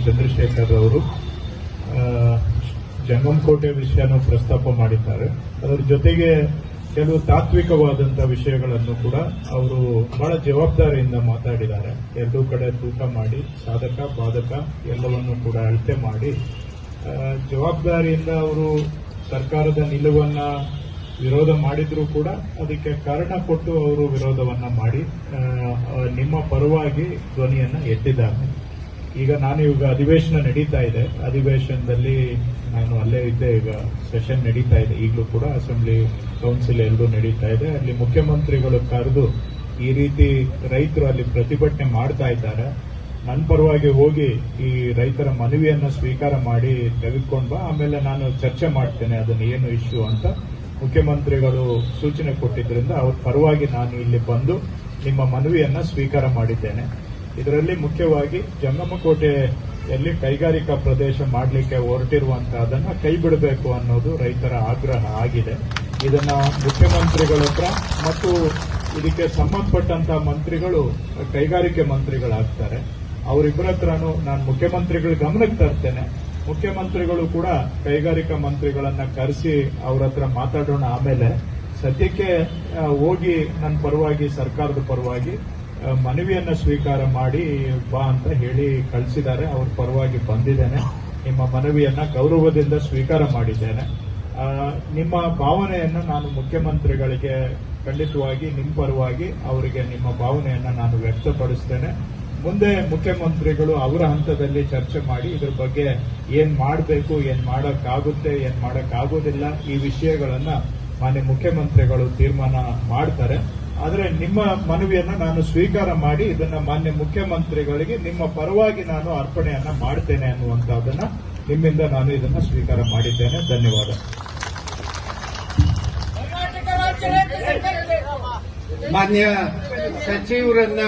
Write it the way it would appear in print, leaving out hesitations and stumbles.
ಚಂದ್ರಶೇಖರ್ ಅವರು ಜಂಗಮಕೋಟೆ ವಿಷಯನೂ ಪ್ರಸ್ತಾಪ ಮಾಡಿದ್ದಾರೆ. ಅದರ ಜೊತೆಗೆ ಕೆಲವು ತಾತ್ವಿಕವಾದಂತಹ ವಿಷಯಗಳನ್ನು ಕೂಡ ಅವರು ಬಹಳ ಜವಾಬ್ದಾರಿಯಿಂದ ಮಾತಾಡಿದ್ದಾರೆ. ಎರಡೂ ಕಡೆ ತೂಕ ಮಾಡಿ ಸಾಧಕ ಬಾಧಕ ಎಲ್ಲವನ್ನು ಕೂಡ ಅಳತೆ ಮಾಡಿ ಜವಾಬ್ದಾರಿಯಿಂದ ಅವರು ಸರ್ಕಾರದ ನಿಲುವನ್ನ ವಿರೋಧ ಮಾಡಿದ್ರೂ ಕೂಡ ಅದಕ್ಕೆ ಕಾರಣ ಕೊಟ್ಟು ಅವರು ವಿರೋಧವನ್ನ ಮಾಡಿ ನಿಮ್ಮ ಪರವಾಗಿ ಧ್ವನಿಯನ್ನ ಎತ್ತಿದ್ದಾರೆ. ಈಗ ಅಧಿವೇಶನ ನಡೀತಾ ಇದೆ. ಅಧಿವೇಶನದಲ್ಲಿ ನಾನು ಅಲ್ಲೇ ಇದ್ದೆ. ಈಗ ಸೆಷನ್ ನಡೀತಾ ಇದೆ. ಈಗಲೂ ಕೂಡ ಅಸೆಂಬ್ಲಿ ಕೌನ್ಸಿಲ್ ಎಲ್ಲರೂ ನಡೀತಾ ಇದೆ. ಅಲ್ಲಿ ಮುಖ್ಯಮಂತ್ರಿಗಳು ಕರೆದು ಈ ರೀತಿ ರೈತರು ಅಲ್ಲಿ ಪ್ರತಿಭಟನೆ ಮಾಡ್ತಾ ಇದ್ದಾರೆ, ನನ್ನ ಪರವಾಗಿ ಹೋಗಿ ಈ ರೈತರ ಮನವಿಯನ್ನು ಸ್ವೀಕಾರ ಮಾಡಿ ತೆಗೆದುಕೊಂಡು ಬಾ, ಆಮೇಲೆ ನಾನು ಚರ್ಚೆ ಮಾಡ್ತೇನೆ ಅದನ್ನು ಏನು ಇಶ್ಯೂ ಅಂತ ಮುಖ್ಯಮಂತ್ರಿಗಳು ಸೂಚನೆ ಕೊಟ್ಟಿದ್ದರಿಂದ ಅವ್ರ ಪರವಾಗಿ ನಾನು ಇಲ್ಲಿ ಬಂದು ನಿಮ್ಮ ಮನವಿಯನ್ನ ಸ್ವೀಕಾರ ಮಾಡಿದ್ದೇನೆ. ಇದರಲ್ಲಿ ಮುಖ್ಯವಾಗಿ ಜಂಗಮಕೋಟೆಯಲ್ಲಿ ಕೈಗಾರಿಕಾ ಪ್ರದೇಶ ಮಾಡಲಿಕ್ಕೆ ಹೊರಟಿರುವಂತಹದನ್ನ ಕೈ ಬಿಡಬೇಕು ಅನ್ನೋದು ರೈತರ ಆಗ್ರಹ ಆಗಿದೆ. ಇದನ್ನ ಮುಖ್ಯಮಂತ್ರಿಗಳ ಹತ್ರ ಮತ್ತು ಇದಕ್ಕೆ ಸಂಬಂಧಪಟ್ಟಂತಹ ಮಂತ್ರಿಗಳು ಕೈಗಾರಿಕೆ ಮಂತ್ರಿಗಳಾಗ್ತಾರೆ. ಅವರಿಬ್ಬರ ಹತ್ರನೂ ನಾನು ಮುಖ್ಯಮಂತ್ರಿಗಳ ಗಮನಕ್ಕೆ ತರ್ತೇನೆ. ಮುಖ್ಯಮಂತ್ರಿಗಳು ಕೂಡ ಕೈಗಾರಿಕಾ ಮಂತ್ರಿಗಳನ್ನ ಕರೆಸಿ ಅವ್ರ ಹತ್ರ ಮಾತಾಡೋಣ. ಆಮೇಲೆ ಸದ್ಯಕ್ಕೆ ಹೋಗಿ ನನ್ನ ಪರವಾಗಿ ಸರ್ಕಾರದ ಪರವಾಗಿ ಮನವಿಯನ್ನ ಸ್ವೀಕಾರ ಮಾಡಿ ಬಾ ಅಂತ ಹೇಳಿ ಕಳಿಸಿದ್ದಾರೆ. ಅವ್ರ ಪರವಾಗಿ ಬಂದಿದ್ದೇನೆ. ನಿಮ್ಮ ಮನವಿಯನ್ನ ಗೌರವದಿಂದ ಸ್ವೀಕಾರ ಮಾಡಿದ್ದೇನೆ. ನಿಮ್ಮ ಭಾವನೆಯನ್ನು ನಾನು ಮುಖ್ಯಮಂತ್ರಿಗಳಿಗೆ ಖಂಡಿತವಾಗಿ ನಿಮ್ಮ ಪರವಾಗಿ ಅವರಿಗೆ ನಿಮ್ಮ ಭಾವನೆಯನ್ನ ನಾನು ವ್ಯಕ್ತಪಡಿಸ್ತೇನೆ. ಮುಂದೆ ಮುಖ್ಯಮಂತ್ರಿಗಳು ಅವರ ಹಂತದಲ್ಲಿ ಚರ್ಚೆ ಮಾಡಿ ಇದ್ರ ಬಗ್ಗೆ ಏನ್ ಮಾಡಬೇಕು, ಏನ್ ಮಾಡಕ್ಕಾಗುತ್ತೆ, ಏನ್ ಮಾಡಕ್ಕಾಗೋದಿಲ್ಲ, ಈ ವಿಷಯಗಳನ್ನ ಮಾನ್ಯ ಮುಖ್ಯಮಂತ್ರಿಗಳು ತೀರ್ಮಾನ ಮಾಡ್ತಾರೆ. ಆದರೆ ನಿಮ್ಮ ಮನವಿಯನ್ನ ನಾನು ಸ್ವೀಕಾರ ಮಾಡಿ ಇದನ್ನ ಮಾನ್ಯ ಮುಖ್ಯಮಂತ್ರಿಗಳಿಗೆ ನಿಮ್ಮ ಪರವಾಗಿ ನಾನು ಅರ್ಪಣೆಯನ್ನ ಮಾಡ್ತೇನೆ ಅನ್ನುವಂಥದ್ದನ್ನ ನಿಮ್ಮಿಂದ ನಾನು ಇದನ್ನ ಸ್ವೀಕಾರ ಮಾಡಿದ್ದೇನೆ. ಧನ್ಯವಾದ. ಮಾನ್ಯ ಸಚಿವರನ್ನ